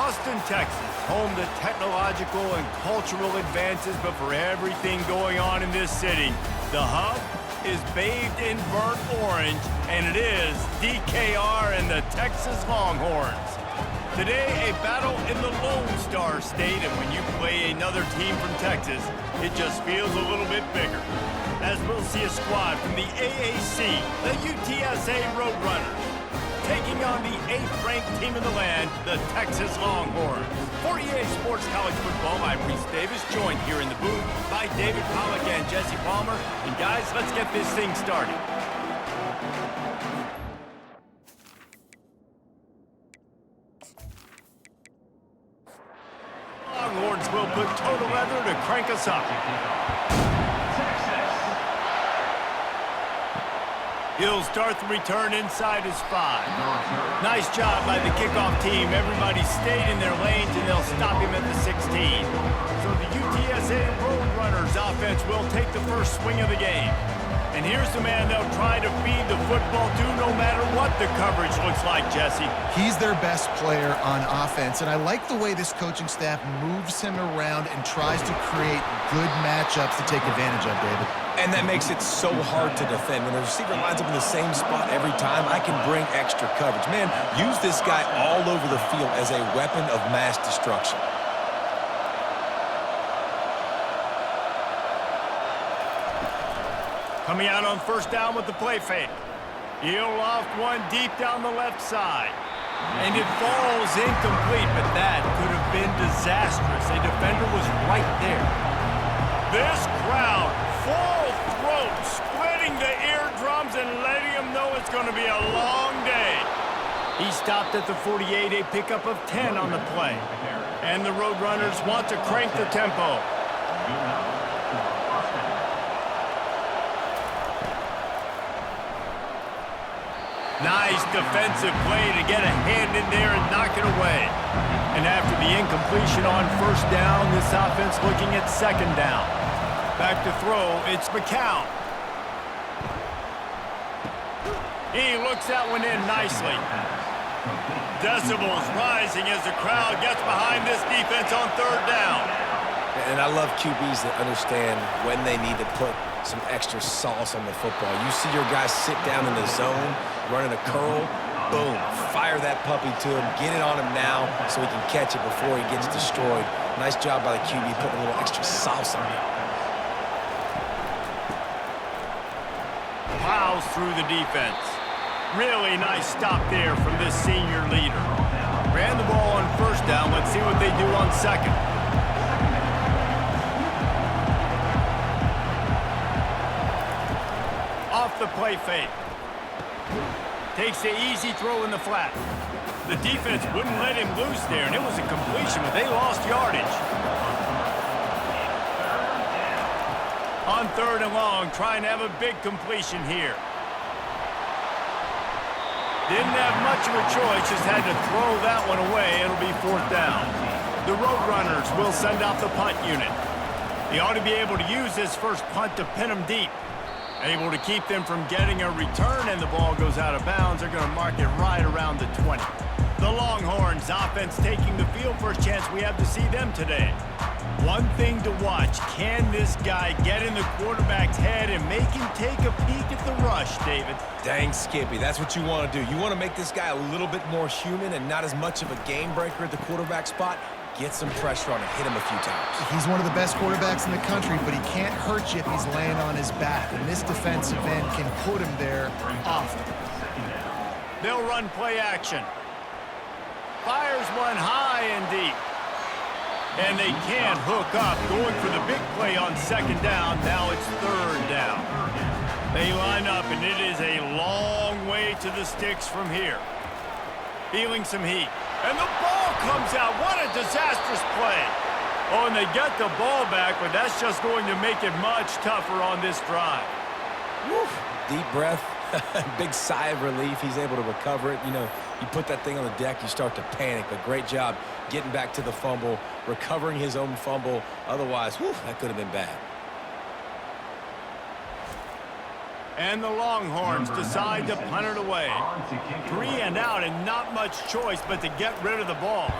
Austin, Texas, home to technological and cultural advances, but for everything going on in this city, the hub is bathed in burnt orange, and it is DKR and the Texas Longhorns. Today, a battle in the Lone Star State, and when you play another team from Texas, it just feels a little bit bigger. As we'll see a squad from the AAC, the UTSA Roadrunners, taking on the 8th-ranked team in the land, the Texas Longhorns. For EA Sports College Football, I'm Reese Davis, joined here in the booth by David Pollack and Jesse Palmer. And guys, let's get this thing started. Longhorns will put total leather to crank us up. He'll start the return inside his 5. Nice job by the kickoff team. Everybody stayed in their lanes, and they'll stop him at the 16. So the UTSA Roadrunners offense will take the first swing of the game. And here's the man they'll try to feed the football to no matter what the coverage looks like, Jesse. He's their best player on offense, and I like the way this coaching staff moves him around and tries to create good matchups to take advantage of, David. And that makes it so hard to defend. When the receiver lines up in the same spot every time, I can bring extra coverage. Man, use this guy all over the field as a weapon of mass destruction. Coming out on first down with the play fake. He'll loft one deep down the left side. And it falls incomplete, but that could have been disastrous. A defender was right there. This crowd, full throat, splitting the eardrums and letting them know it's going to be a long day. He stopped at the 48, a pickup of 10 on the play. And the Roadrunners want to crank the tempo. Nice defensive play to get a hand in there and knock it away. And after the incompletion on first down, this offense looking at second down. Back to throw, it's McCown. He looks that one in nicely. Decibels rising as the crowd gets behind this defense on third down. And I love QBs that understand when they need to put some extra sauce on the football. You see your guys sit down in the zone, running a curl, boom, fire that puppy to him, get it on him now so he can catch it before he gets destroyed. Nice job by the QB putting a little extra sauce on it. Plows through the defense. Really nice stop there from this senior leader. Ran the ball on first down. Let's see what they do on second. Off the play fake. Takes the easy throw in the flat. The defense wouldn't let him loose there, and it was a completion, but they lost yardage. On third and long, trying to have a big completion here. Didn't have much of a choice, just had to throw that one away. It'll be fourth down. The Roadrunners will send out the punt unit. They ought to be able to use this first punt to pin them deep. Able to keep them from getting a return, and the ball goes out of bounds. They're going to mark it right around the 20. The Longhorns offense taking the field. First chance we have to see them today. One thing to watch, can this guy get in the quarterback's head and make him take a peek at the rush, David? Dang, Skippy, that's what you want to do. You want to make this guy a little bit more human and not as much of a game breaker at the quarterback spot. Get some pressure on him, hit him a few times. He's one of the best quarterbacks in the country, but he can't hurt you if he's laying on his back. And this defensive end can put him there often. They'll run play action. Fires one high and deep. And they can't hook up. Going for the big play on second down. Now it's third down. They line up, and it is a long way to the sticks from here. Feeling some heat. And the ball comes out. What a disastrous play. Oh, and they get the ball back, but that's just going to make it much tougher on this drive. Woo. Deep breath. Big sigh of relief. He's able to recover it. You know, you put that thing on the deck, you start to panic. But great job getting back to the fumble, recovering his own fumble. Otherwise, whew, that could have been bad. And the Longhorns decide to punt it away. 3 and out, and not much choice but to get rid of the ball.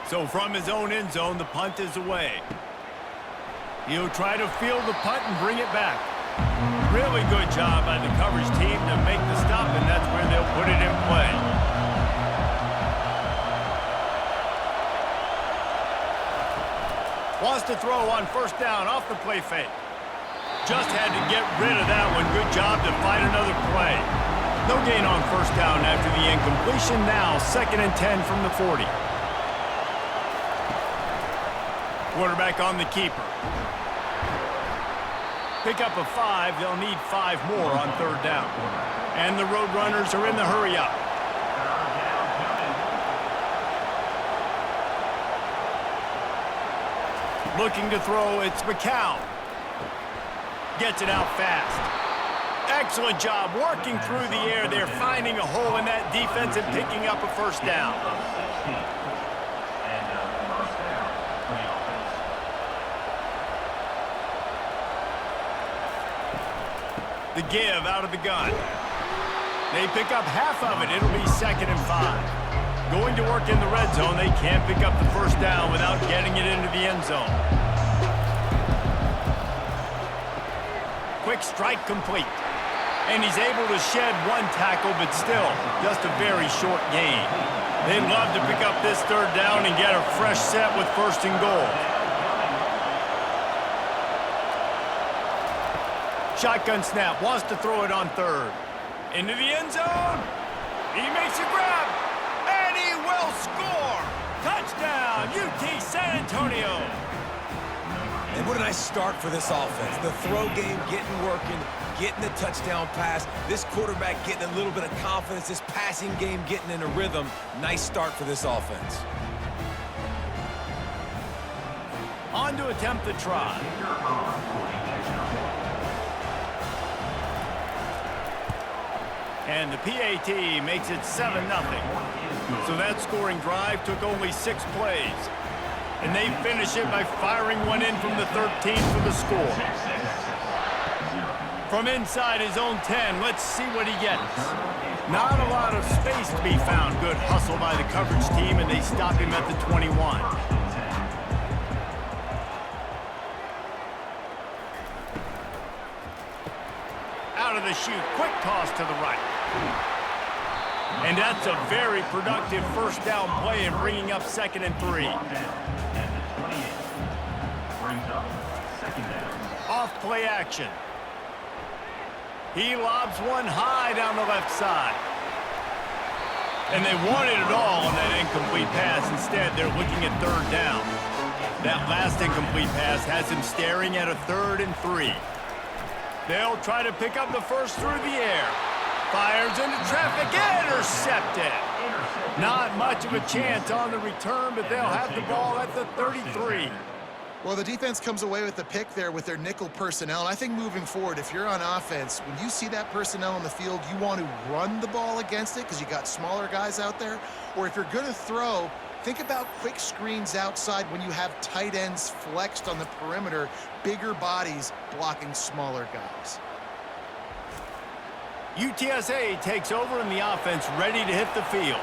So from his own end zone, the punt is away. He'll try to field the punt and bring it back. Really good job by the coverage team to make the stop, and that's where they'll put it in play. Wants to throw on first down off the play fake. Just had to get rid of that one. Good job to fight another play. No gain on first down after the incompletion. Now 2nd and 10 from the 40. Quarterback on the keeper. Pick up a 5. They'll need 5 more on 3rd down. And the Roadrunners are in the hurry up. Looking to throw, it's McCown. Gets it out fast. Excellent job working through the air there, finding a hole in that defense and picking up a first down. The give out of the gun. They pick up half of it. It'll be 2nd and 5. Going to work in the red zone. They can't pick up the first down without getting it into the end zone. Quick strike complete. And he's able to shed 1 tackle, but still just a very short gain. They'd love to pick up this 3rd down and get a fresh set with 1st and goal. Shotgun snap, wants to throw it on 3rd. Into the end zone. He makes a grab, and he will score. Touchdown, UT San Antonio. And what a nice start for this offense. The throw game getting working, getting the touchdown pass. This quarterback getting a little bit of confidence. This passing game getting in a rhythm. Nice start for this offense. On to attempt the try. And the PAT makes it 7-0. So that scoring drive took only 6 plays. And they finish it by firing one in from the 13 for the score. From inside his own 10, let's see what he gets. Not a lot of space to be found. Good hustle by the coverage team, and they stop him at the 21. Out of the chute, quick toss to the right. And that's a very productive first down play and bringing up 2nd and 3. Off play action. He lobs one high down the left side. And they wanted it all on that incomplete pass. Instead, they're looking at 3rd down. That last incomplete pass has him staring at a 3rd and 3. They'll try to pick up the first through the air. Fires into traffic, intercepted. Not much of a chance on the return, but they'll have the ball at the 33. Well, the defense comes away with the pick there with their nickel personnel. And I think moving forward, if you're on offense, when you see that personnel on the field, you want to run the ball against it because you got smaller guys out there. Or if you're going to throw, think about quick screens outside when you have tight ends flexed on the perimeter, bigger bodies blocking smaller guys. UTSA takes over in the offense, ready to hit the field.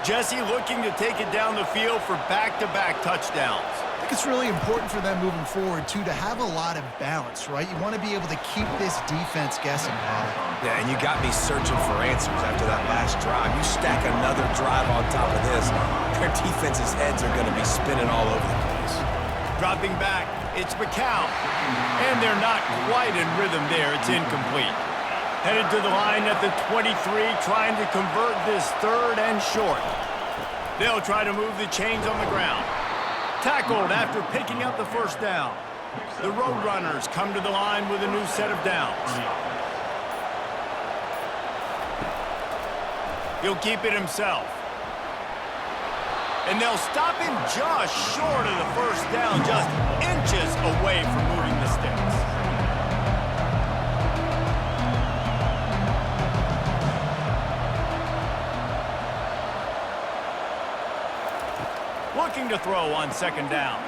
Jesse looking to take it down the field for back-to-back touchdowns. I think it's really important for them moving forward, too, to have a lot of balance, right? You want to be able to keep this defense guessing, Paul. Yeah, and you got me searching for answers after that last drive. You stack another drive on top of this, their defense's heads are going to be spinning all over the place. Dropping back, it's McCown. And they're not quite in rhythm there. It's incomplete. Headed to the line at the 23, trying to convert this 3rd and short. They'll try to move the chains on the ground. Tackled after picking up the first down. The Roadrunners come to the line with a new set of downs. He'll keep it himself. And they'll stop him just short of the first down, just inches away from moving the sticks. Looking to throw on 2nd down.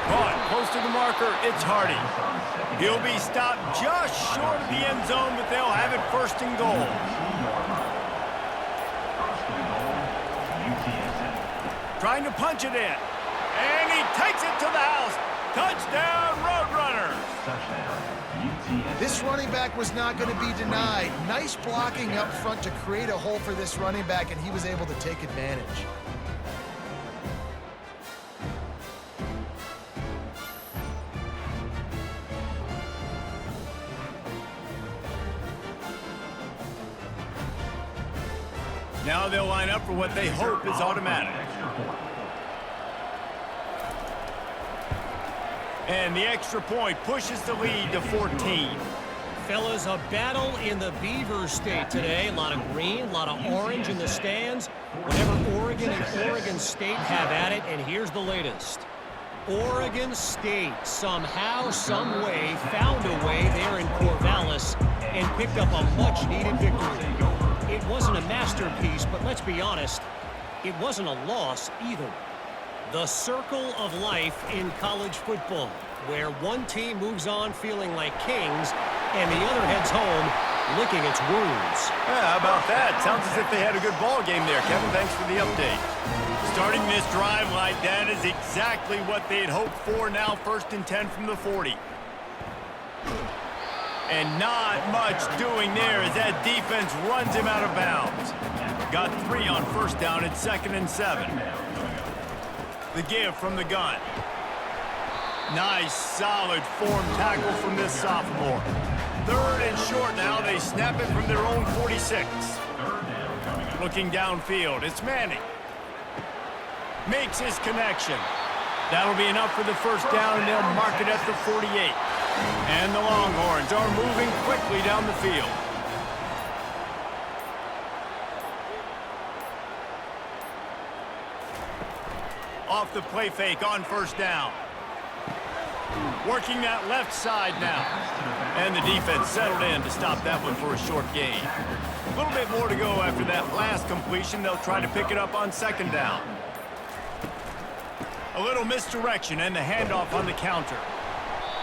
Caught close to the marker, it's Hardy. He'll be stopped just short of the end zone, but they'll have it 1st and goal. trying to punch it in. And he takes it to the house. Touchdown, Roadrunners. This running back was not going to be denied. Nice blocking up front to create a hole for this running back, and he was able to take advantage. Now they'll line up for what they hope is automatic. And the extra point pushes the lead to 14. Fellas, a battle in the Beaver State today. A lot of green, a lot of orange in the stands. Whenever Oregon and Oregon State have at it, and here's the latest. Oregon State somehow, some way, found a way there in Corvallis and picked up a much-needed victory. It wasn't a masterpiece, but let's be honest, it wasn't a loss either. The circle of life in college football, where one team moves on feeling like kings and the other heads home licking its wounds. Yeah, how about that? Sounds as if they had a good ball game there. Kevin, thanks for the update. Starting this drive like that is exactly what they had hoped for. Now 1st and 10 from the 40. And not much doing there as that defense runs him out of bounds. Got 3 on 1st down at 2nd and 7. The give from the gun. Nice, solid form tackle from this sophomore. 3rd and short now. They snap it from their own 46. Looking downfield, it's Manning. Makes his connection. That'll be enough for the 1st down, and they'll mark it at the 48. And the Longhorns are moving quickly down the field. Off the play fake on 1st down. Working that left side now. And the defense settled in to stop that one for a short gain. A little bit more to go after that last completion. They'll try to pick it up on 2nd down. A little misdirection and the handoff on the counter.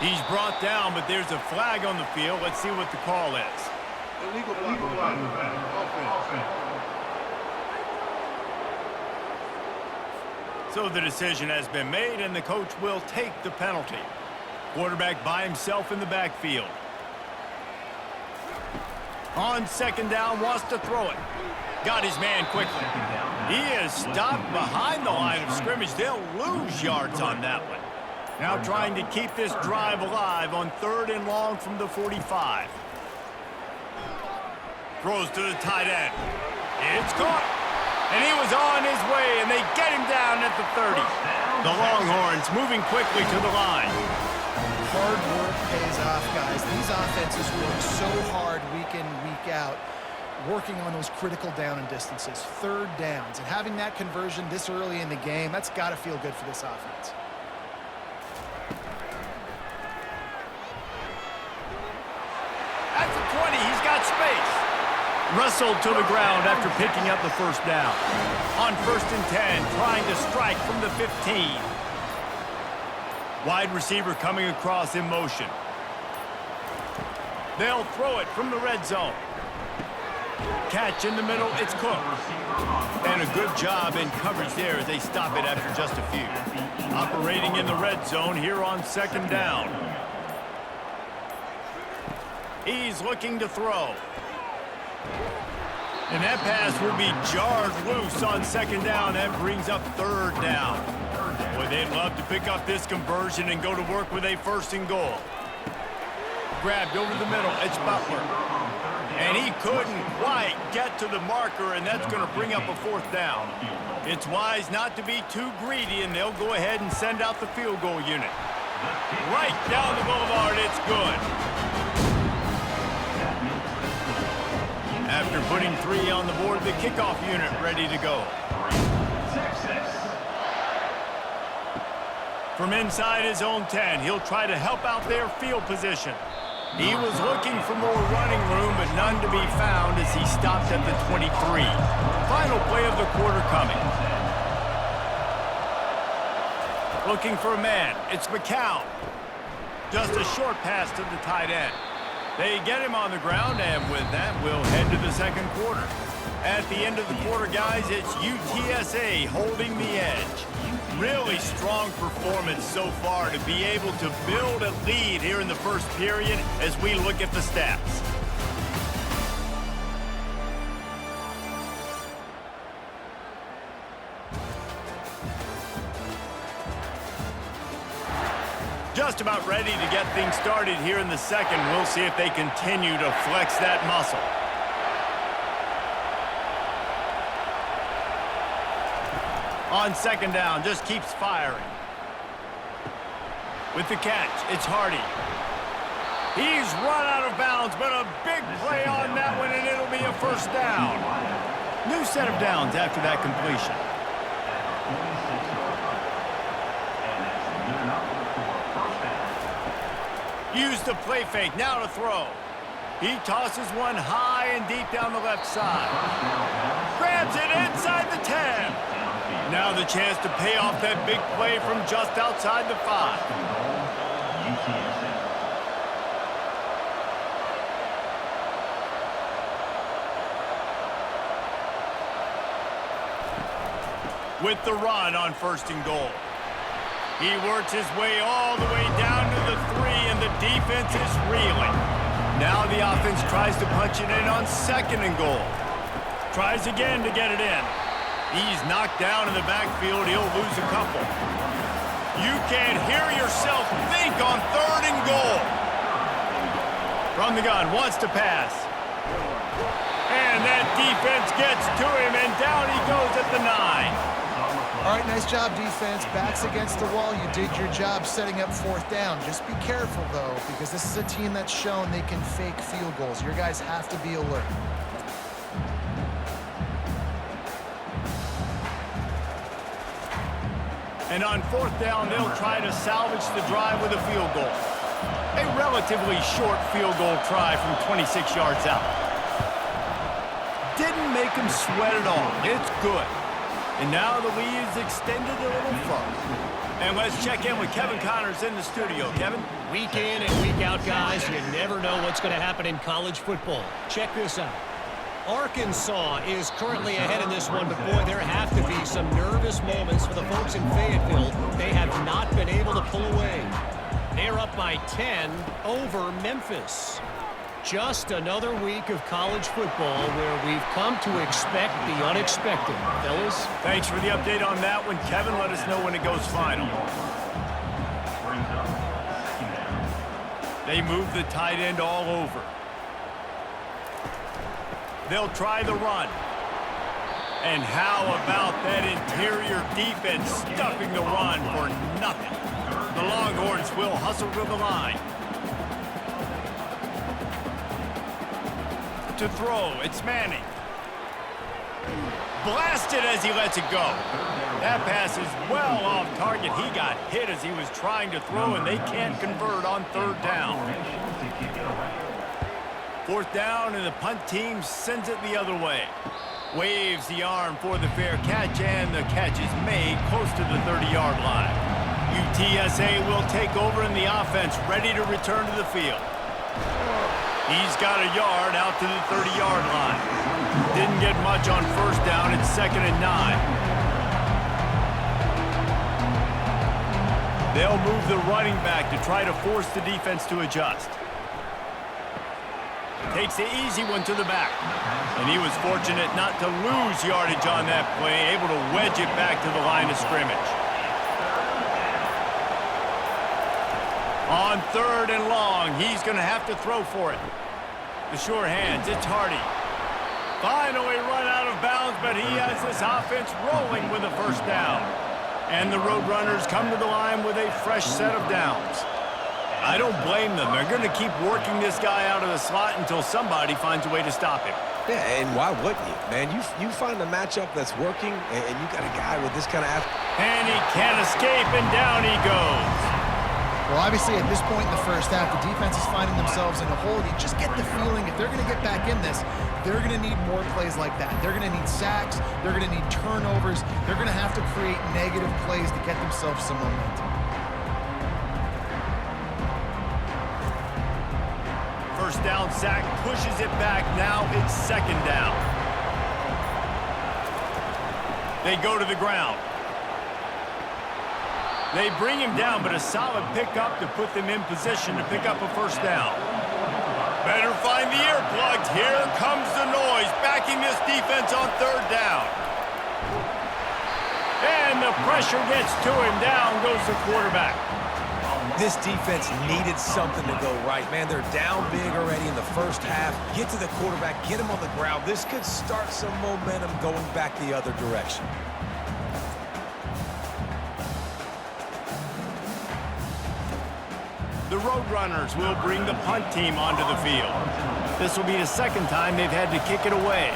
He's brought down, but there's a flag on the field. Let's see what the call is. Illegal offense. So the decision has been made, and the coach will take the penalty. Quarterback by himself in the backfield. On 2nd down, wants to throw it. Got his man quickly. He is stopped behind the line of scrimmage. They'll lose yards on that one. Now trying to keep this drive alive on 3rd and long from the 45. Throws to the tight end. It's caught. And he was on his way, and they get him down at the 30. The Longhorns moving quickly to the line. Hard work pays off, guys. These offenses work so hard week in, week out, working on those critical down and distances, 3rd downs. And having that conversion this early in the game, that's got to feel good for this offense. At the 20, he's got space. Wrestled to the ground after picking up the 1st down. On 1st and 10, trying to strike from the 15. Wide receiver coming across in motion. They'll throw it from the red zone. Catch in the middle, it's Cook. And a good job in coverage there as they stop it after just a few. Operating in the red zone here on 2nd down. He's looking to throw. And that pass will be jarred loose on 2nd down. That brings up 3rd down. Boy, they'd love to pick up this conversion and go to work with a 1st and goal. Grabbed over the middle. It's Butler. And he couldn't quite get to the marker, and that's going to bring up a 4th down. It's wise not to be too greedy, and they'll go ahead and send out the field goal unit. Right down the boulevard, it's good. After putting 3 on the board, the kickoff unit ready to go. From inside his own 10, he'll try to help out their field position. He was looking for more running room, but none to be found as he stopped at the 23. Final play of the quarter coming. Looking for a man. It's McCown. Just a short pass to the tight end. They get him on the ground, and with that, we'll head to the 2nd quarter. At the end of the quarter, guys, it's UTSA holding the edge. Really strong performance so far to be able to build a lead here in the first period as we look at the stats. Just about ready to get things started here in the second. We'll see if they continue to flex that muscle. On second down, just keeps firing. With the catch, it's Hardy. He's run out of bounds, but a big play on that one, and it'll be a first down. New set of downs after that completion. Use the play fake, now to throw. He tosses one high and deep down the left side. Grabs it inside the 10. Now the chance to pay off that big play from just outside the 5. With the run on first and goal. He works his way all the way down to the 3, and the defense is reeling. Now the offense tries to punch it in on second and goal. Tries again to get it in. He's knocked down in the backfield. He'll lose a couple. You can hear yourself think on third and goal. From the gun, wants to pass. And that defense gets to him, and down he goes at the 9. All right, nice job, defense. Backs against the wall. You did your job setting up fourth down. Just be careful, though, because this is a team that's shown they can fake field goals. Your guys have to be alert. And on fourth down, they'll try to salvage the drive with a field goal. A relatively short field goal try from 26 yards out. Didn't make him sweat at all. It's good. And now the lead is extended a little further. And let's check in with Kevin Connors in the studio. Kevin? Week in and week out, guys, you never know what's going to happen in college football. Check this out. Arkansas is currently ahead in this one, but boy, there have to be some nervous moments for the folks in Fayetteville. They have not been able to pull away. They're up by 10 over Memphis. Just another week of college football where we've come to expect the unexpected. Fellas? Thanks for the update on that one, Kevin. Let us know when it goes final. They move the tight end all over. They'll try the run. And how about that interior defense stuffing the run for nothing? The Longhorns will hustle to the line. To throw, it's Manning. Blasted as he lets it go. That pass is well off target. He got hit as he was trying to throw, and they can't convert on third down. Fourth down, and the punt team sends it the other way. Waves the arm for the fair catch, and the catch is made close to the 30-yard line. UTSA will take over in the offense, ready to return to the field. He's got a yard out to the 30-yard line. Didn't get much on first down. It's 2nd and 9. They'll move the running back to try to force the defense to adjust. Takes the easy one to the back. And he was fortunate not to lose yardage on that play, able to wedge it back to the line of scrimmage. On third and long, he's going to have to throw for it. The sure hands, it's Hardy. Finally run out of bounds, but he has this offense rolling with a first down. And the Roadrunners come to the line with a fresh set of downs. I don't blame them. They're going to keep working this guy out of the slot until somebody finds a way to stop him. Yeah, and why wouldn't you, man? You find a matchup that's working, and you got a guy with this kind of... And he can't escape, and down he goes. Well, obviously, at this point in the first half, the defense is finding themselves in a hole. You just get the feeling if they're going to get back in this, they're going to need more plays like that. They're going to need sacks. They're going to need turnovers. They're going to have to create negative plays to get themselves some momentum. First down sack, pushes it back. Now it's 2nd down. They go to the ground. They bring him down, but a solid pickup to put them in position to pick up a first down. Better find the earplugs. Here comes the noise, backing this defense on third down. And the pressure gets to him. Down goes the quarterback. This defense needed something to go right. Man, they're down big already in the first half. Get to the quarterback, get him on the ground. This could start some momentum going back the other direction. The Roadrunners will bring the punt team onto the field. This will be the second time they've had to kick it away.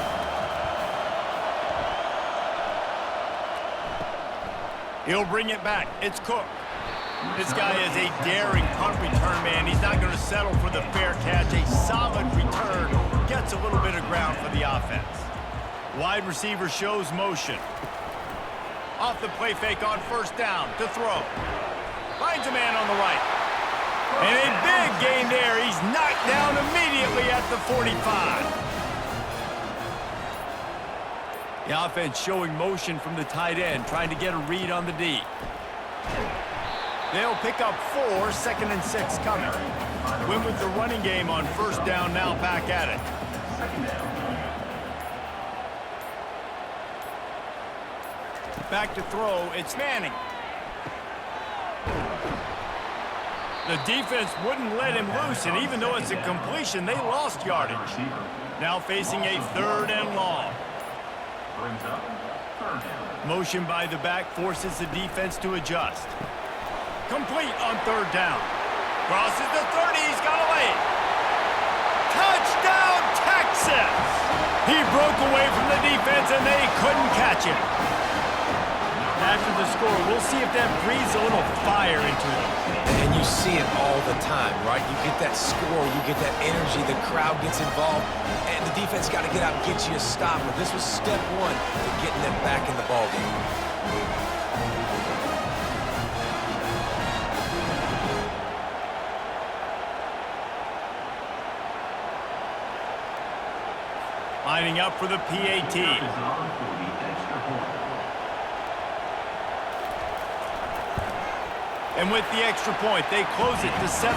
He'll bring it back. It's Cook. This guy is a daring punt return man. He's not going to settle for the fair catch. A solid return gets a little bit of ground for the offense. Wide receiver shows motion. Off the play fake on first down to throw. Finds a man on the right. And a big gain there. He's knocked down immediately at the 45. The offense showing motion from the tight end, trying to get a read on the D. They'll pick up 4, 2nd and 6 coming. Win with the running game on first down, now back at it. Back to throw, it's Manning. The defense wouldn't let him loose, and even though it's a completion, they lost yardage. Now facing a 3rd and long. Motion by the back forces the defense to adjust. Complete on 3rd down. Crosses the 30, he's got away. Touchdown, Texas! He broke away from the defense and they couldn't catch him. After the score, we'll see if that breathes a little fire into him. And you see it all the time, right? You get that score, you get that energy, the crowd gets involved, and the defense got to get out and get you a stop. But this was step 1 to getting them back in the ballgame. Lining up for the PAT. And with the extra point, they close it to 17-10.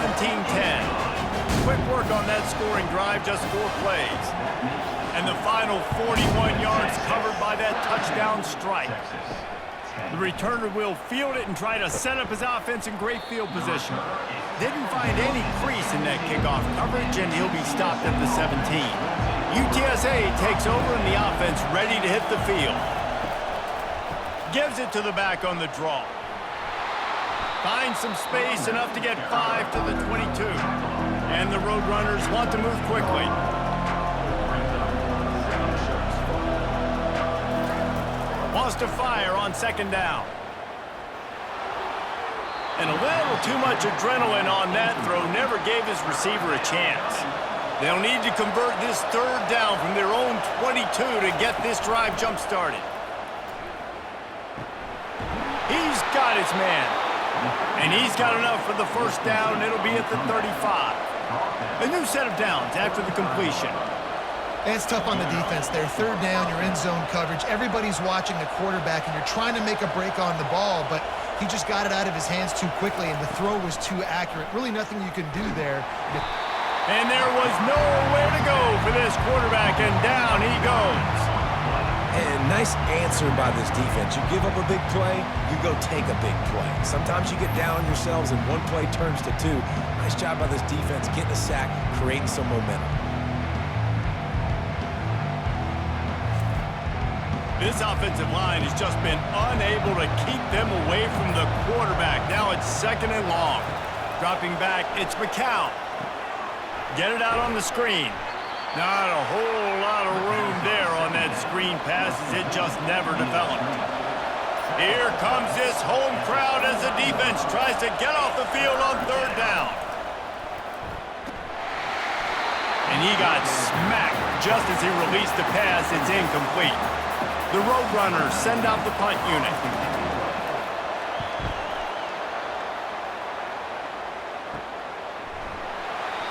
Quick work on that scoring drive, just 4 plays. And the final 41 yards covered by that touchdown strike. The returner will field it and try to set up his offense in great field position. Didn't find any crease in that kickoff coverage, and he'll be stopped at the 17. UTSA takes over and the offense ready to hit the field. Gives it to the back on the draw. Finds some space, enough to get 5 to the 22. And the Roadrunners want to move quickly. Wants to fire on 2nd down. And a little too much adrenaline on that throw, never gave his receiver a chance. They'll need to convert this 3rd down from their own 22 to get this drive jump-started. He's got his man. And he's got enough for the first down. It'll be at the 35. A new set of downs after the completion. It's tough on the defense there. 3rd down, you're in zone coverage. Everybody's watching the quarterback, and you're trying to make a break on the ball, but he just got it out of his hands too quickly, and the throw was too accurate. Really nothing you can do there. And there was nowhere to go for this quarterback, and down he goes. And nice answer by this defense. You give up a big play, you go take a big play. Sometimes you get down on yourselves and 1 play turns to 2. Nice job by this defense getting a sack, creating some momentum. This offensive line has just been unable to keep them away from the quarterback. Now it's 2nd and long. Dropping back, it's McCown. Get it out on the screen. Not a whole lot of room there on that screen pass as it just never developed. Here comes this home crowd as the defense tries to get off the field on 3rd down. And he got smacked just as he released the pass. It's incomplete. The Roadrunners send out the punt unit.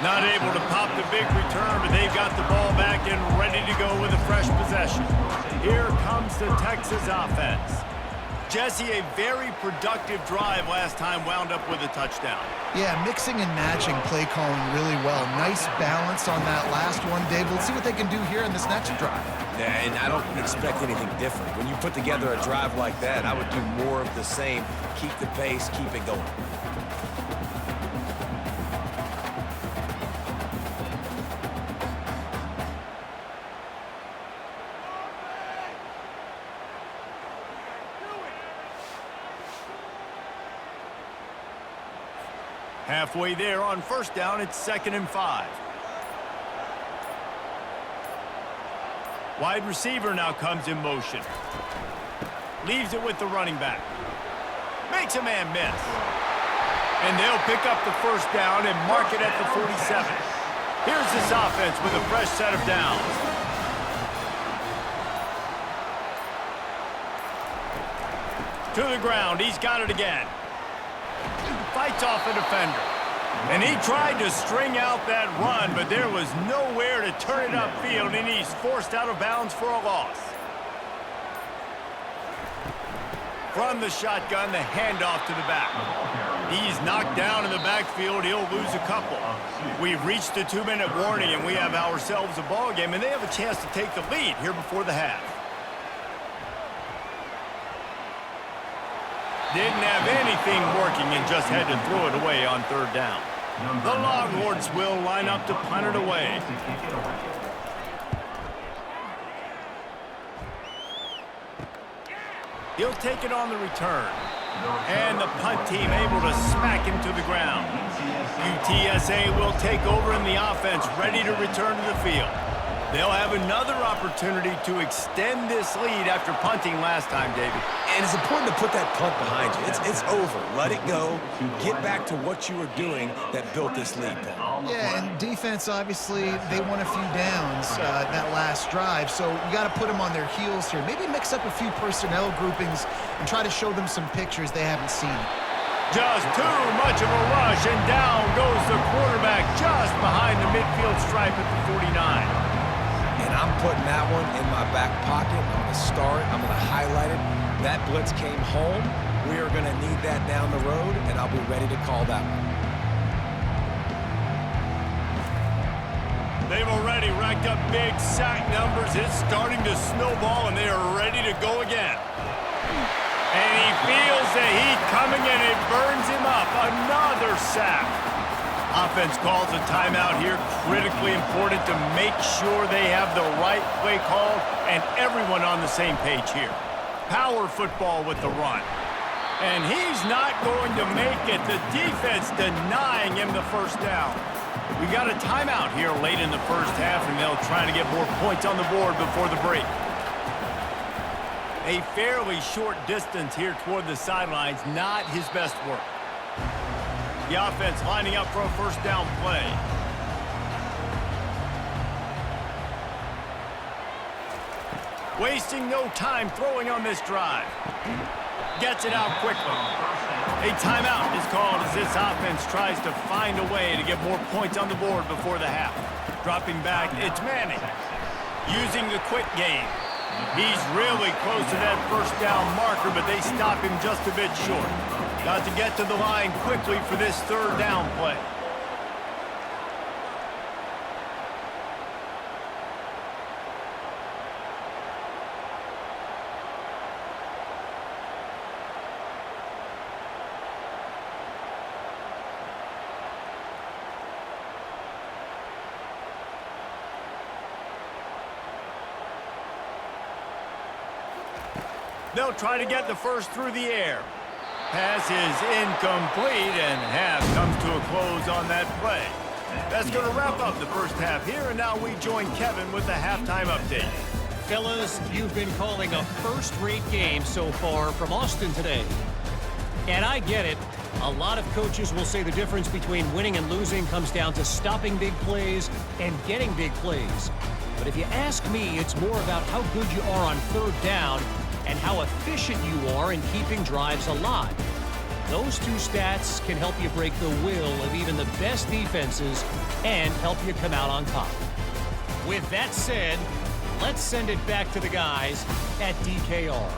Not able to pop the big return, but they've got the ball back and ready to go with a fresh possession. Here comes the Texas offense. Jesse, a very productive drive last time wound up with a touchdown. Yeah, mixing and matching play calling really well. Nice balance on that last one, Dave. Let's see what they can do here in this next drive. Yeah, and I don't expect anything different. When you put together a drive like that, I would do more of the same. Keep the pace, keep it going. Halfway there on first down, it's 2nd and 5. Wide receiver now comes in motion. Leaves it with the running back. Makes a man miss. And they'll pick up the first down and mark it at the 47. Here's this offense with a fresh set of downs. To the ground, he's got it again. Fights off a defender. And he tried to string out that run, but there was nowhere to turn it upfield, and he's forced out of bounds for a loss. From the shotgun, the handoff to the back. He's knocked down in the backfield. He'll lose a couple. We've reached the 2-minute warning, and we have ourselves a ball game, and they have a chance to take the lead here before the half. Didn't have anything working and just had to throw it away on 3rd down. The Longhorns will line up to punt it away. He'll take it on the return. And the punt team able to smack him to the ground. UTSA will take over in the offense, ready to return to the field. They'll have another opportunity to extend this lead after punting last time, David. And it's important to put that punt behind you. It's over. Let it go. Get back to what you were doing that built this lead, Paul. Yeah, and defense, obviously, they won a few downs that last drive, so you got to put them on their heels here. Maybe mix up a few personnel groupings and try to show them some pictures they haven't seen. Just too much of a rush, and down goes the quarterback just behind the midfield stripe at the 49. And I'm putting that one in my back pocket. I'm going to star it. I'm going to highlight it. That blitz came home. We are going to need that down the road, and I'll be ready to call that one. They've already racked up big sack numbers. It's starting to snowball, and they are ready to go again. And he feels the heat coming, and it burns him up. Another sack. Offense calls a timeout here. Critically important to make sure they have the right play call and everyone on the same page here. Power football with the run. And he's not going to make it. The defense denying him the first down. We got a timeout here late in the first half, and they'll try to get more points on the board before the break. A fairly short distance here toward the sidelines. Not his best work. The offense lining up for a first down play. Wasting no time throwing on this drive. Gets it out quickly. A timeout is called as this offense tries to find a way to get more points on the board before the half. Dropping back, it's Manning. Using the quick game. He's really close to that first down marker, but they stop him just a bit short. Got to get to the line quickly for this 3rd down play. They'll try to get the first through the air. Pass is incomplete, and half comes to a close on that play. That's going to wrap up the first half here, and now we join Kevin with the halftime update. Fellas, you've been calling a first-rate game so far from Austin today. And I get it. A lot of coaches will say the difference between winning and losing comes down to stopping big plays and getting big plays. But if you ask me, it's more about how good you are on 3rd down and how efficient you are in keeping drives alive. Those two stats can help you break the will of even the best defenses and help you come out on top. With that said, let's send it back to the guys at DKR.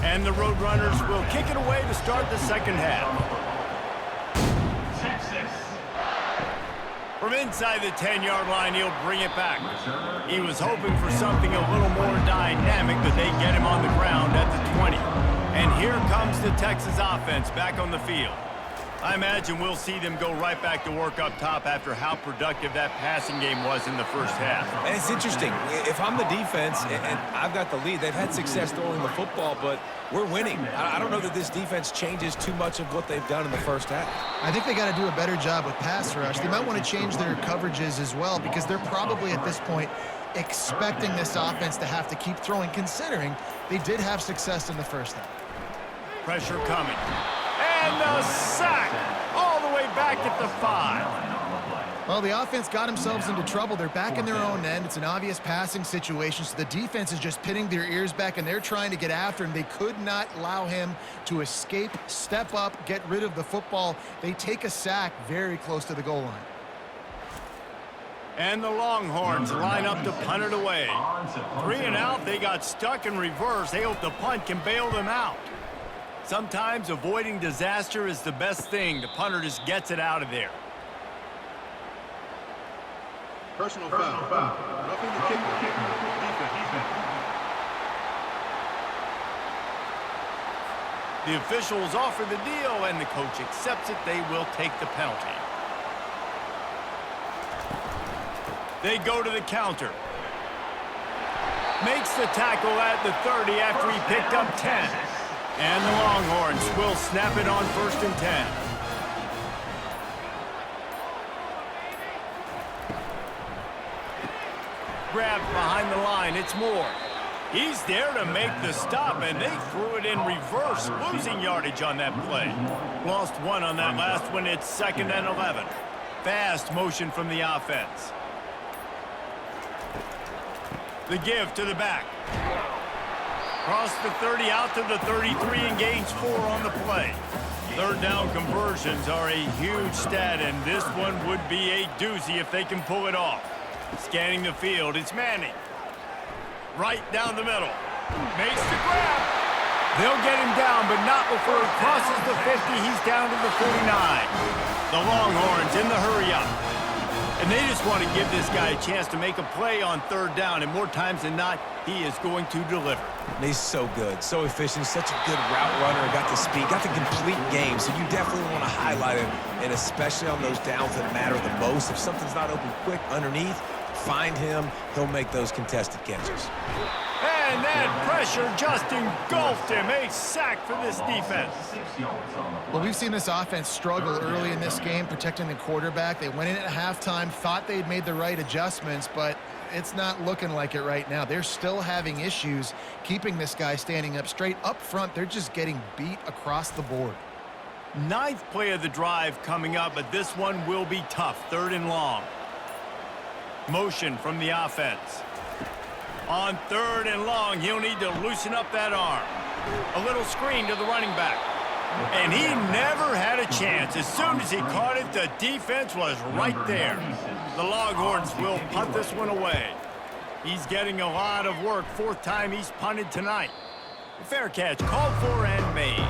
And the Roadrunners will kick it away to start the second half. From inside the 10-yard line, he'll bring it back. He was hoping for something a little more dynamic, but they get him on the ground at the 20. And here comes the Texas offense back on the field. I imagine we'll see them go right back to work up top after how productive that passing game was in the first half. And it's interesting. If I'm the defense and I've got the lead, they've had success throwing the football, but we're winning. I don't know that this defense changes too much of what they've done in the first half. I think they got to do a better job with pass rush. They might want to change their coverages as well because they're probably at this point expecting this offense to have to keep throwing, considering they did have success in the first half. Pressure coming. And the sack all the way back at the 5. Well, the offense got themselves into trouble. They're back in their own end. It's an obvious passing situation, so the defense is just pinning their ears back, and they're trying to get after him. They could not allow him to escape, step up, get rid of the football. They take a sack very close to the goal line. And the Longhorns line up to punt it away. 3 and out, they got stuck in reverse. They hope the punt can bail them out. Sometimes avoiding disaster is the best thing. The punter just gets it out of there. Personal foul. Roughing the kicker. Defense. The officials offer the deal, and the coach accepts it. They will take the penalty. They go to the counter. Makes the tackle at the 30 after he picked up 10. And the Longhorns will snap it on 1st and 10. Grabbed behind the line, it's Moore. He's there to make the stop, and they threw it in reverse, losing yardage on that play. Lost 1 on that last one. It's 2nd and 11. Fast motion from the offense. The give to the back. Cross the 30 out to the 33 and gains 4 on the play. 3rd down conversions are a huge stat, and this one would be a doozy if they can pull it off. Scanning the field, it's Manning. Right down the middle. Makes the grab. They'll get him down, but not before he crosses the 50. He's down to the 49. The Longhorns in the hurry up. And they just want to give this guy a chance to make a play on 3rd down, and more times than not, he is going to deliver. And he's so good, so efficient, such a good route runner, got the speed, got the complete game, so you definitely want to highlight him, and especially on those downs that matter the most. If something's not open quick underneath, find him, he'll make those contested catches. And that pressure just engulfed him. A sack for this defense. Well, we've seen this offense struggle early in this game protecting the quarterback. They went in at halftime, thought they'd made the right adjustments, but it's not looking like it right now. They're still having issues keeping this guy standing up straight. Up front, they're just getting beat across the board. 9th play of the drive coming up, but this one will be tough. 3rd and long. Motion from the offense. On 3rd and long, he'll need to loosen up that arm. A little screen to the running back. And he never had a chance. As soon as he caught it, the defense was right there. The Longhorns will punt this one away. He's getting a lot of work. 4th time he's punted tonight. Fair catch called for and made.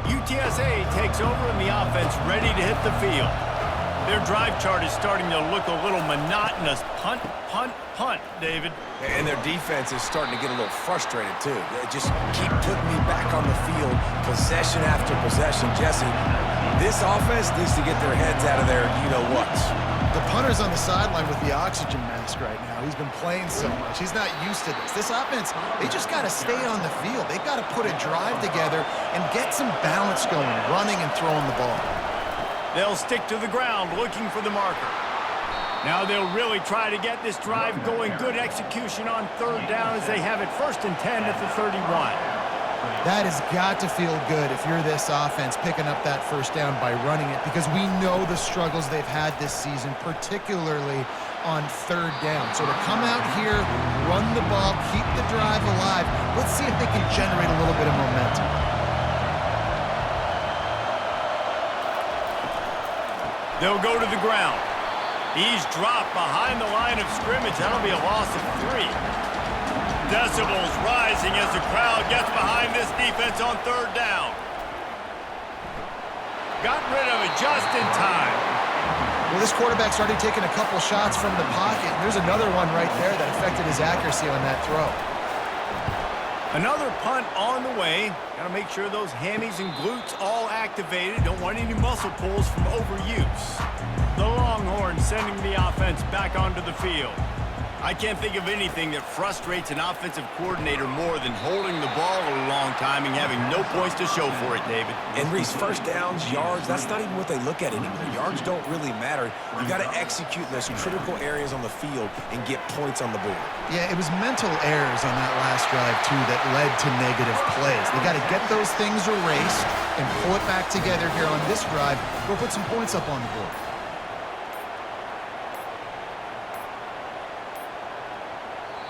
UTSA takes over and the offense ready to hit the field. Their drive chart is starting to look a little monotonous. Punt, punt, punt, David. And their defense is starting to get a little frustrated, too. They just keep putting me back on the field, possession after possession. Jesse, this offense needs to get their heads out of their you-know-whats. The punter's on the sideline with the oxygen mask right now. He's been playing so much. He's not used to this. This offense, they just got to stay on the field. They've got to put a drive together and get some balance going, running and throwing the ball. They'll stick to the ground looking for the marker. Now they'll really try to get this drive going. Good execution on 3rd down as they have it 1st and 10 at the 31. That has got to feel good if you're this offense picking up that 1st down by running it, because we know the struggles they've had this season, particularly on 3rd down. So to come out here, run the ball, keep the drive alive, let's see if they can generate a little bit of momentum. They'll go to the ground. He's dropped behind the line of scrimmage. That'll be a loss of 3. Decibels rising as the crowd gets behind this defense on 3rd down. Got rid of it just in time. Well, this quarterback's already taken a couple shots from the pocket. There's another one right there that affected his accuracy on that throw. Another punt on the way. Got to make sure those hammies and glutes all activated. Don't want any muscle pulls from overuse. The Longhorns sending the offense back onto the field. I can't think of anything that frustrates an offensive coordinator more than holding the ball a long time and having no points to show for it, David. And Reese, first downs, yards, that's not even what they look at anymore. Yards don't really matter. You got to execute in those critical areas on the field and get points on the board. Yeah, it was mental errors on that last drive, too, that led to negative plays. They got to get those things erased and pull it back together here on this drive. Go put some points up on the board.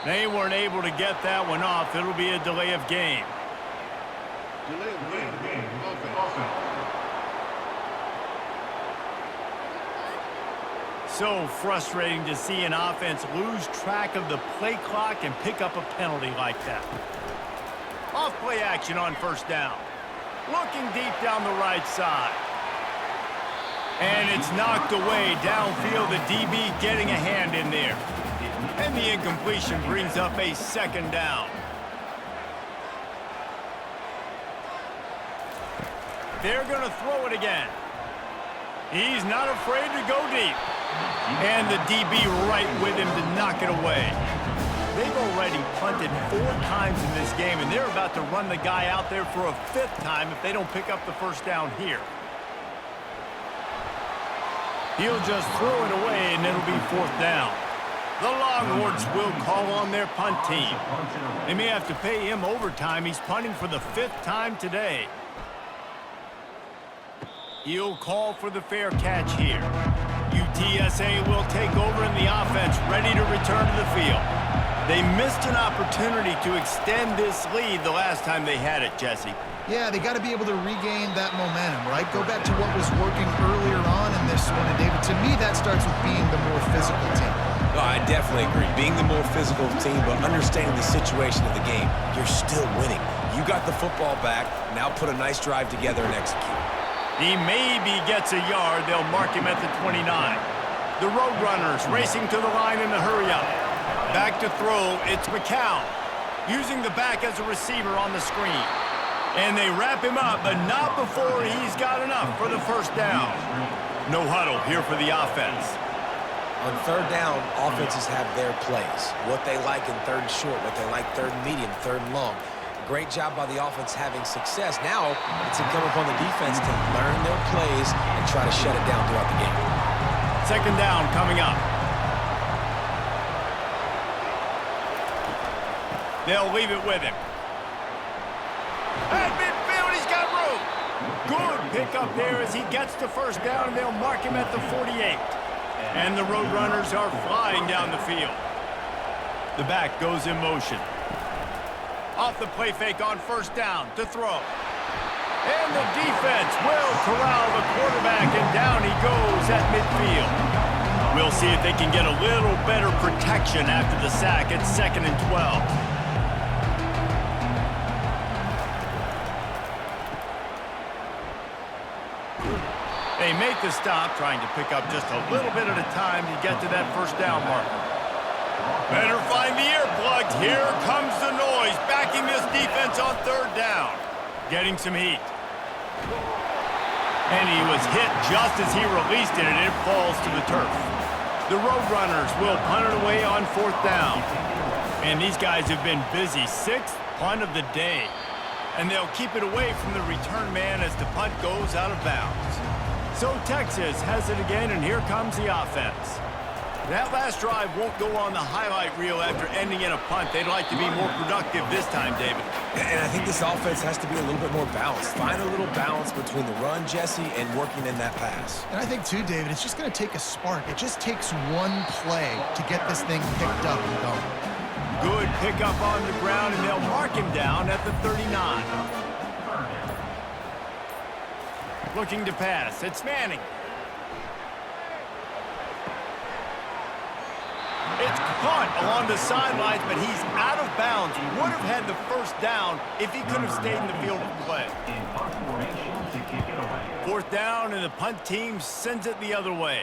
They weren't able to get that one off. It'll be a delay of game. Delay of game. Offense. So frustrating to see an offense lose track of the play clock and pick up a penalty like that. Off play action on 1st down. Looking deep down the right side. And it's knocked away downfield. The DB getting a hand in there. And the incompletion brings up a 2nd down. They're going to throw it again. He's not afraid to go deep. And the DB right with him to knock it away. They've already punted 4 times in this game, and they're about to run the guy out there for a 5th time if they don't pick up the 1st down here. He'll just throw it away, and it'll be 4th down. The Longhorns will call on their punt team. They may have to pay him overtime. He's punting for the 5th time today. He'll call for the fair catch here. UTSA will take over in the offense, ready to return to the field. They missed an opportunity to extend this lead the last time they had it, Jesse. Yeah, they got to be able to regain that momentum, right? Go back to what was working earlier on in this one. And, David, to me, that starts with being the more physical team. No, I definitely agree. Being the more physical team, but understanding the situation of the game, you're still winning. You got the football back. Now put a nice drive together and execute. He maybe gets a yard. They'll mark him at the 29. The Roadrunners racing to the line in the hurry-up. Back to throw, it's McCown. Using the back as a receiver on the screen. And they wrap him up, but not before he's got enough for the 1st down. No huddle here for the offense. On 3rd down, offenses have their plays. What they like in 3rd and short, what they like 3rd and medium, 3rd and long. Great job by the offense having success. Now it's incumbent upon the defense to learn their plays and try to shut it down throughout the game. 2nd down coming up. They'll leave it with him. At midfield, he's got room. Good pickup there as he gets to 1st down, and they'll mark him at the 48. And the Roadrunners are flying down the field. The back goes in motion. Off the play fake on 1st down to throw. And the defense will corral the quarterback, and down he goes at midfield. We'll see if they can get a little better protection after the sack at 2nd and 12. They make the stop, trying to pick up just a little bit at a time to get to that 1st down marker. Better find the earplugs. Here comes the noise, backing this defense on 3rd down. Getting some heat. And he was hit just as he released it, and it falls to the turf. The Roadrunners will punt it away on 4th down. And these guys have been busy. 6th punt of the day. And they'll keep it away from the return man as the punt goes out of bounds. So Texas has it again, and here comes the offense. That last drive won't go on the highlight reel after ending in a punt. They'd like to be more productive this time, David. And I think this offense has to be a little bit more balanced. Find a little balance between the run, Jesse, and working in that pass. And I think, too, David, it's just going to take a spark. It just takes one play to get this thing picked up and going. Good pickup on the ground, and they'll mark him down at the 39. Looking to pass. It's Manning. It's caught along the sidelines, but he's out of bounds. Would have had the first down if he could have stayed in the field of play. Fourth down, and the punt team sends it the other way.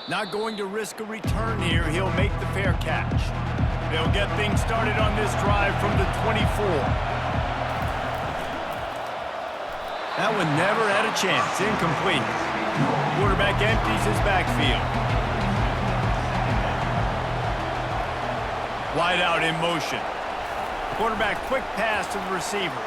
Not going to risk a return here. He'll make the fair catch. They'll get things started on this drive from the 24. That one never had a chance. Incomplete. Quarterback empties his backfield. Wide out in motion. Quarterback quick pass to the receiver.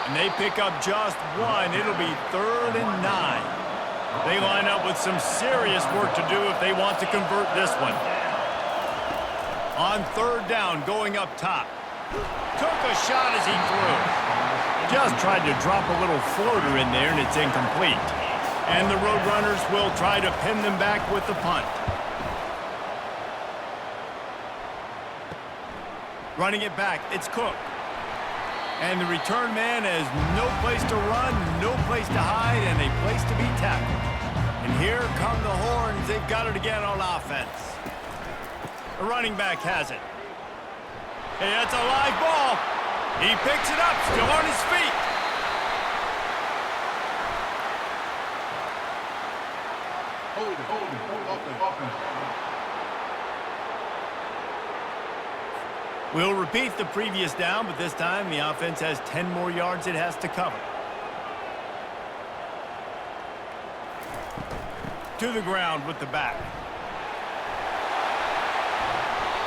And they pick up just one. It'll be 3rd and 9. They line up with some serious work to do if they want to convert this one. On 3rd down, going up top. Took a shot as he threw. Just tried to drop a little floater in there, and it's incomplete. And the Roadrunners will try to pin them back with the punt. Running it back, it's Cook. And the return man has no place to run, no place to hide, and a place to be tackled. And here come the Horns. They've got it again on offense. The running back has it. Hey, that's a live ball. He picks it up, still on his feet. Hold it. Offense. We'll repeat the previous down, but this time the offense has 10 more yards it has to cover. To the ground with the back.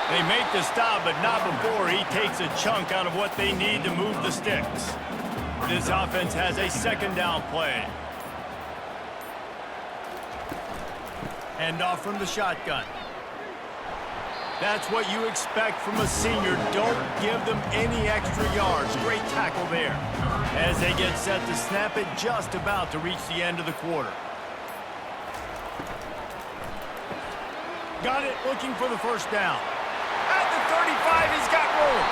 They make the stop, but not before he takes a chunk out of what they need to move the sticks. This offense has a 2nd down play. Hand off from the shotgun. That's what you expect from a senior. Don't give them any extra yards. Great tackle there. As they get set to snap it, just about to reach the end of the quarter. Got it, looking for the 1st down. At the 35, he's got room.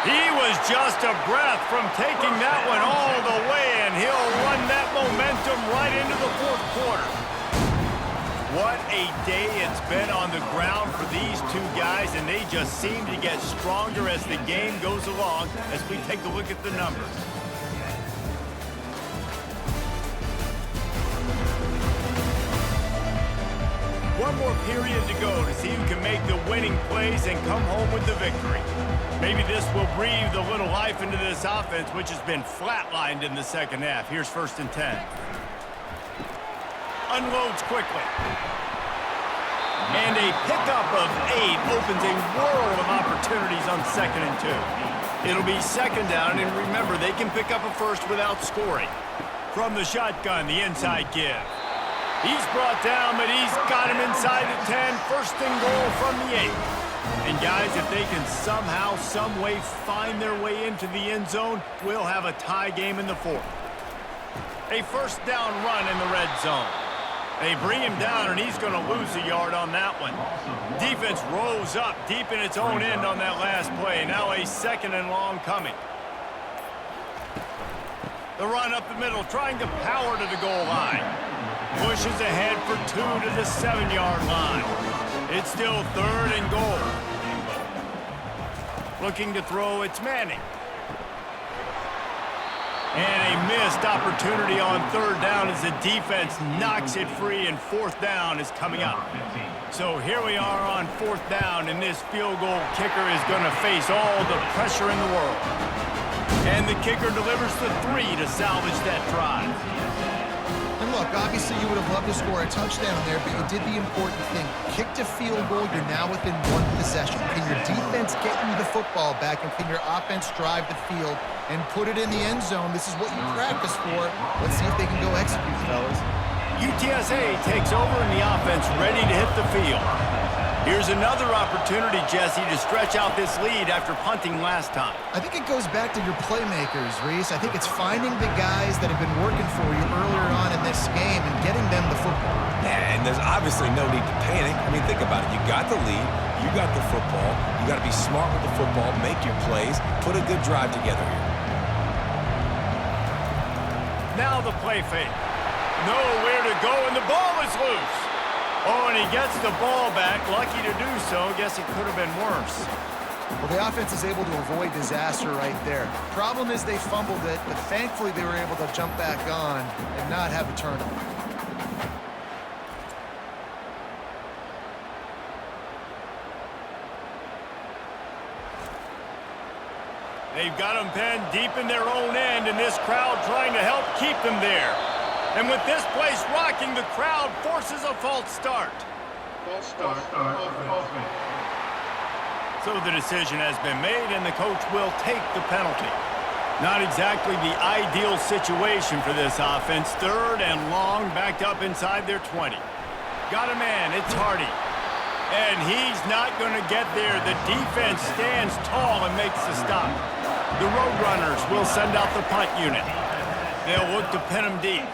He was just a breath from taking that one all the way, and he'll run that momentum right into the 4th quarter. What a day it's been on the ground for these two guys, and they just seem to get stronger as the game goes along as we take a look at the numbers. One more period to go to see who can make the winning plays and come home with the victory. Maybe this will breathe a little life into this offense, which has been flatlined in the 2nd half. Here's 1st and 10. Unloads quickly. And a pickup of 8 opens a world of opportunities on 2nd and 2. It'll be 2nd down, and remember, they can pick up a first without scoring. From the shotgun, the inside give. He's brought down, but he's got him inside the 10. 1st and goal from the 8. And guys, if they can somehow, some way find their way into the end zone, we'll have a tie game in the 4th. A 1st down run in the red zone. They bring him down, and he's going to lose a yard on that one. Defense rose up deep in its own end on that last play. Now a 2nd and long coming. The run up the middle, trying to power to the goal line. Pushes ahead for 2 to the 7-yard line. It's still 3rd and goal. Looking to throw, it's Manning. And a missed opportunity on 3rd down as the defense knocks it free, and 4th down is coming up. So here we are on 4th down, and this field goal kicker is going to face all the pressure in the world. And the kicker delivers the 3 to salvage that drive. And look, obviously you would have loved to score a touchdown there, but you did the important thing. Kicked a field goal, you're now within 1 possession. Can your defense get you the football back, and can your offense drive the field and put it in the end zone? This is what you practice for. Let's see if they can go execute, fellas. UTSA takes over in the offense, ready to hit the field. Here's another opportunity, Jesse, to stretch out this lead after punting last time. I think it goes back to your playmakers, Reese. I think it's finding the guys that have been working for you earlier on in this game and getting them the football. Yeah, and there's obviously no need to panic. I mean, think about it. You got the lead. You got the football. You got to be smart with the football, make your plays, put a good drive together here. Now the play fake. Nowhere to go, and the ball is loose. Oh, and he gets the ball back. Lucky to do so. Guess it could have been worse. Well, the offense is able to avoid disaster right there. Problem is they fumbled it, but thankfully they were able to jump back on and not have a turnover. They've got them penned deep in their own end, and this crowd trying to help keep them there. And with this place rocking, the crowd forces a false start. False start. Offense. So the decision has been made, and the coach will take the penalty. Not exactly the ideal situation for this offense. 3rd and long, backed up inside their 20. Got a man, it's Hardy. And he's not going to get there. The defense stands tall and makes the stop. The Roadrunners will send out the punt unit. They'll look to pin him deep.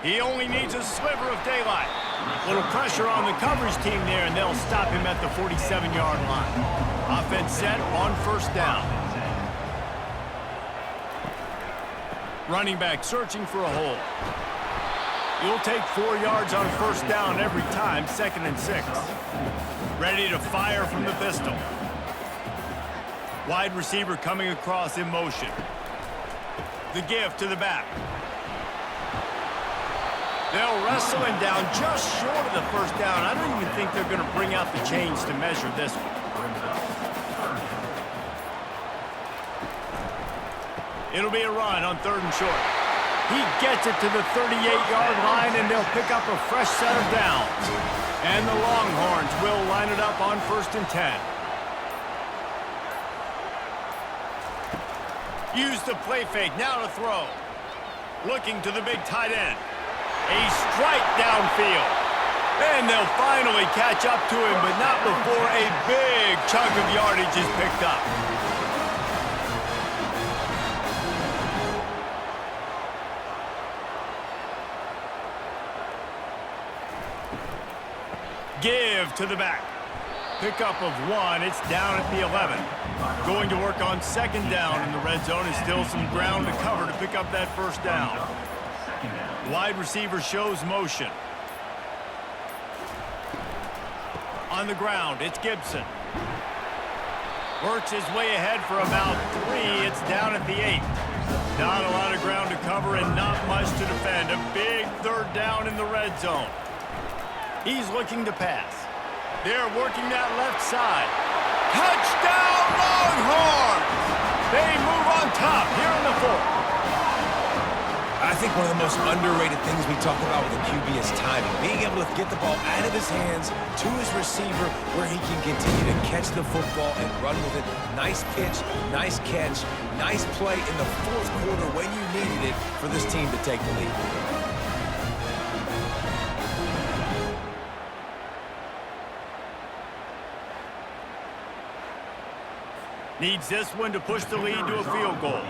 He only needs a sliver of daylight. Little pressure on the coverage team there, and they'll stop him at the 47-yard line. Offense set on 1st down. Running back searching for a hole. You'll take 4 yards on 1st down every time, 2nd and 6. Ready to fire from the pistol. Wide receiver coming across in motion. The give to the back. They'll wrestle him down just short of the 1st down. I don't even think they're going to bring out the chains to measure this one. It'll be a run on 3rd and short. He gets it to the 38-yard line, and they'll pick up a fresh set of downs. And the Longhorns will line it up on 1st and 10. Use the play fake, now to throw. Looking to the big tight end. A strike downfield. And they'll finally catch up to him, but not before a big chunk of yardage is picked up. Give to the back. Pickup of 1. It's down at the 11. Going to work on 2nd down in the red zone, and still some ground to cover to pick up that 1st down. Wide receiver shows motion. On the ground, it's Gibson. Works his way ahead for about 3. It's down at the 8. Not a lot of ground to cover and not much to defend. A big 3rd down in the red zone. He's looking to pass. They're working that left side. Touchdown, Longhorns! They move on top here in the 4th. I think one of the most underrated things we talk about with a QB is timing. Being able to get the ball out of his hands to his receiver where he can continue to catch the football and run with it. Nice pitch, nice catch, nice play in the 4th quarter when you needed it for this team to take the lead. Needs this one to push the lead to a field goal.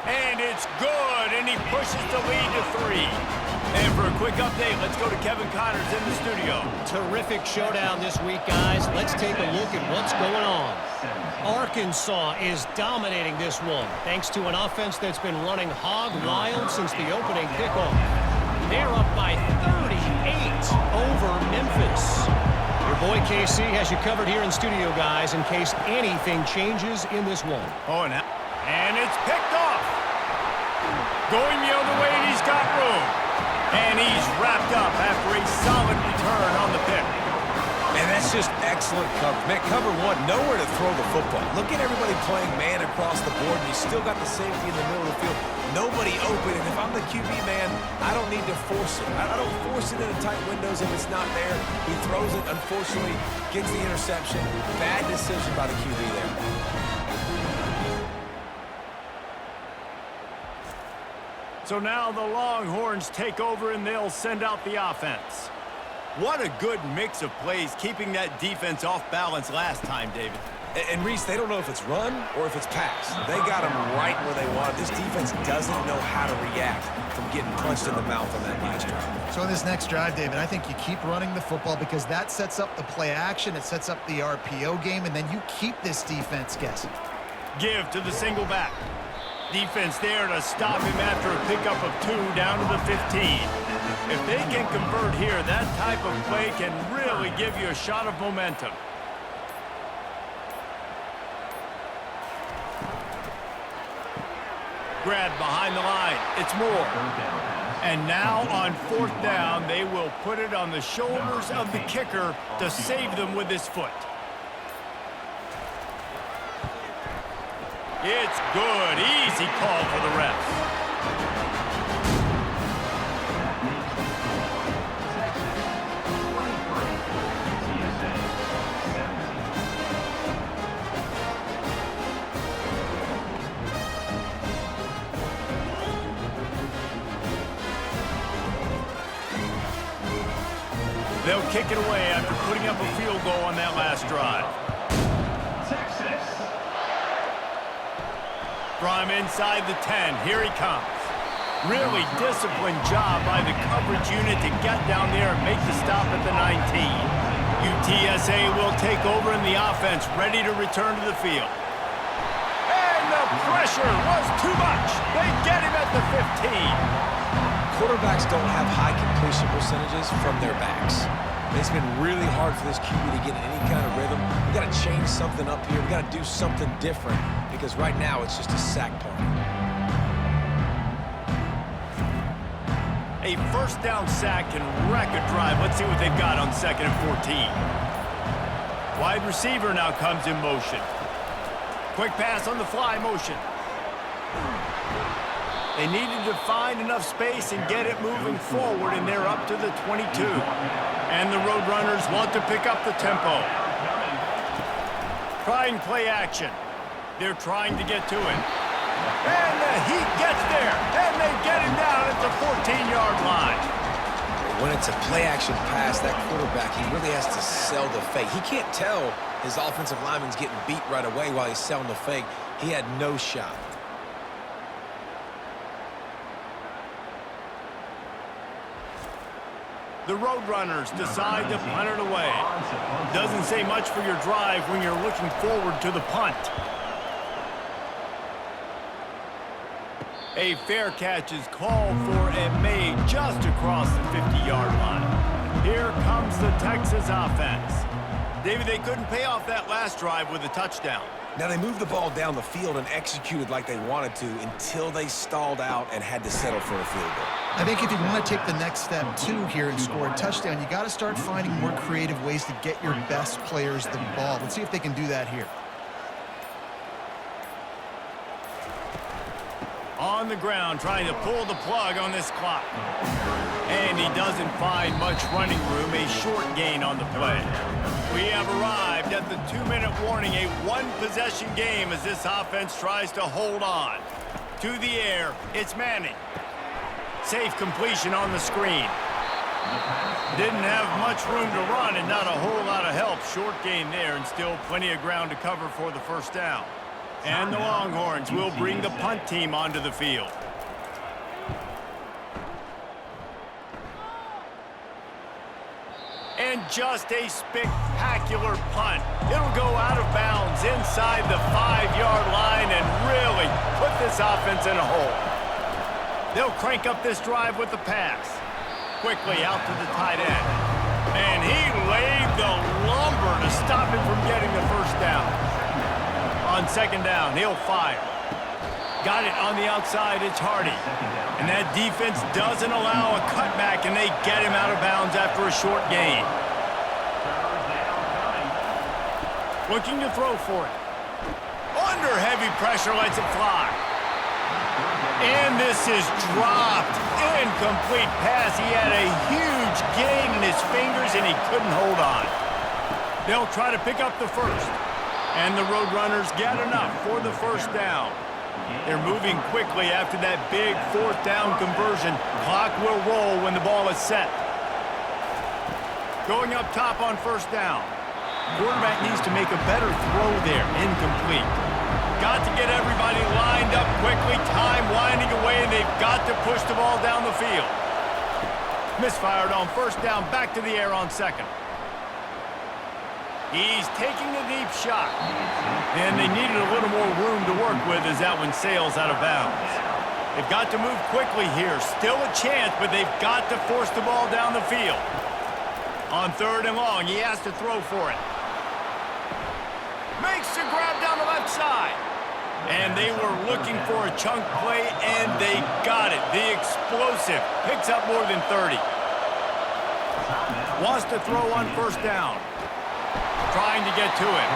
And it's good, and he pushes the lead to 3. And for a quick update, let's go to Kevin Connors in the studio. Terrific showdown this week, guys. Let's take a look at what's going on. Arkansas is dominating this one, thanks to an offense that's been running hog wild since the opening kickoff. They're up by 38 over Memphis. Your boy KC has you covered here in studio, guys, in case anything changes in this one. Oh, and it's picked off. Going the other way, and he's got room. And he's wrapped up after a solid return on the pick. Man, that's just excellent coverage. Man, cover 1, nowhere to throw the football. Look at everybody playing man across the board, and you still got the safety in the middle of the field. Nobody open, and if I'm the QB, man, I don't need to force it. I don't force it into tight windows if it's not there. He throws it, unfortunately, gets the interception. Bad decision by the QB there. So now the Longhorns take over, and they'll send out the offense. What a good mix of plays, keeping that defense off balance last time, David. And Reese, they don't know if it's run or if it's pass. They got them right where they want it. This defense doesn't know how to react from getting punched in the mouth on that last drive. So in this next drive, David, I think you keep running the football because that sets up the play action, it sets up the RPO game, and then you keep this defense guessing. Give to the single back. Defense there to stop him after a pickup of 2 down to the 15. If they can convert here, that type of play can really give you a shot of momentum. Grab behind the line. It's Moore. And now on 4th down, they will put it on the shoulders of the kicker to save them with his foot. It's good. Easy call for the refs. They'll kick it away after putting up a field goal on that last drive. From inside the 10, here he comes. Really disciplined job by the coverage unit to get down there and make the stop at the 19. UTSA will take over in the offense, ready to return to the field. And the pressure was too much. They get him at the 15. Quarterbacks don't have high completion percentages from their backs. It's been really hard for this QB to get in any kind of rhythm. We got to change something up here. We got to do something different because right now it's just a sack party. A first down sack can wreck a drive. Let's see what they've got on 2nd and 14. Wide receiver now comes in motion. Quick pass on the fly motion. They needed to find enough space and get it moving forward, and they're up to the 22. And the Roadrunners want to pick up the tempo. Trying play action. They're trying to get to it. And the Heat gets there, and they get him down at the 14-yard line. When it's a play-action pass, that quarterback, he really has to sell the fake. He can't tell his offensive lineman's getting beat right away while he's selling the fake. He had no shot. The Roadrunners decide to punt it away. Doesn't say much for your drive when you're looking forward to the punt. A fair catch is called for and made just across the 50-yard line. Here comes the Texas offense. David, they couldn't pay off that last drive with a touchdown. Now, they moved the ball down the field and executed like they wanted to until they stalled out and had to settle for a field goal. I think if you want to take the next step, too, here and score a touchdown, you got to start finding more creative ways to get your best players the ball. Let's see if they can do that here. On the ground, trying to pull the plug on this clock. And he doesn't find much running room, a short gain on the play. We have arrived at the 2-minute warning, a one-possession game as this offense tries to hold on. To the air, it's Manning. Safe completion on the screen. Didn't have much room to run and not a whole lot of help. Short gain there and still plenty of ground to cover for the first down. And the Longhorns will bring the punt team onto the field. And just a spectacular punt. It'll go out of bounds inside the 5-yard line and really put this offense in a hole. They'll crank up this drive with the pass. Quickly out to the tight end. And he laid the lumber to stop him from getting the first down. On 2nd down, he'll fire. Got it on the outside, it's Hardy. And that defense doesn't allow a cutback, and they get him out of bounds after a short gain. Looking to throw for it. Under heavy pressure, lets it fly. And this is dropped. Incomplete pass. He had a huge gain in his fingers, and he couldn't hold on. They'll try to pick up the first. And the Roadrunners get enough for the first down. They're moving quickly after that big 4th down conversion. Clock will roll when the ball is set. Going up top on 1st down. Quarterback needs to make a better throw there. Incomplete. Got to get everybody lined up quickly. Time winding away, and they've got to push the ball down the field. Misfired on 1st down. Back to the air on 2nd. He's taking a deep shot. And they needed a little more room to work with as that one sails out of bounds. They've got to move quickly here. Still a chance, but they've got to force the ball down the field. On 3rd and long, he has to throw for it. Makes the grab down the left side. And they were looking for a chunk play, and they got it. The explosive picks up more than 30. Wants to throw on 1st down. Trying to get to him.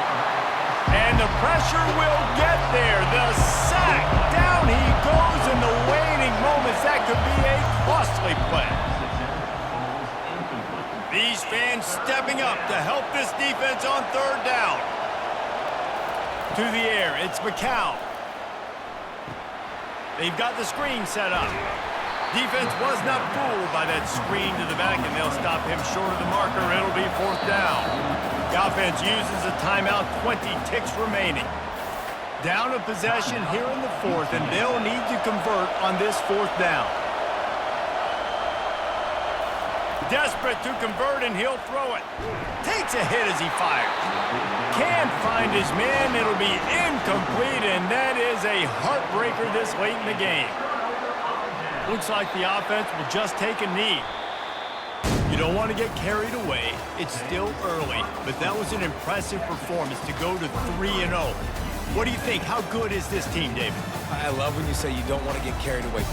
And the pressure will get there. The sack. Down he goes in the waning moments. That could be a costly play. These fans stepping up to help this defense on 3rd down. To the air, it's McCown. They've got the screen set up. Defense was not fooled by that screen to the back, and they'll stop him short of the marker. It'll be 4th down. The offense uses a timeout, 20 ticks remaining. Down a possession here in the 4th, and they'll need to convert on this 4th down. Desperate to convert, and he'll throw it. Takes a hit as he fires. Can't find his man. It'll be incomplete, and that is a heartbreaker this late in the game. Looks like the offense will just take a knee. You don't want to get carried away. It's still early, but that was an impressive performance to go to 3-0. What do you think? How good is this team, David? I love when you say you don't want to get carried away.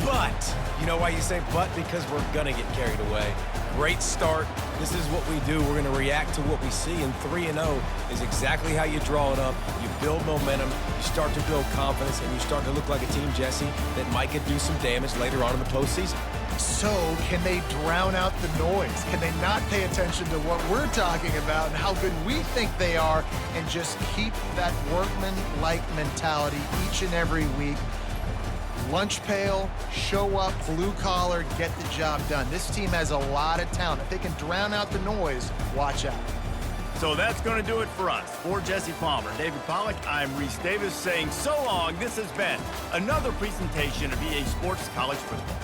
But, you know why you say but? Because we're going to get carried away. Great start. This is what we do. We're going to react to what we see, and 3-0 is exactly how you draw it up. You build momentum, you start to build confidence, and you start to look like a team, Jesse, that might could do some damage later on in the postseason. So, can they drown out the noise? Can they not pay attention to what we're talking about and how good we think they are and just keep that workman-like mentality each and every week? Lunch pail, show up, blue collar, get the job done. This team has a lot of talent. If they can drown out the noise, watch out. So that's going to do it for us. For Jesse Palmer, David Pollack, I'm Reese Davis saying so long. This has been another presentation of EA Sports College Football.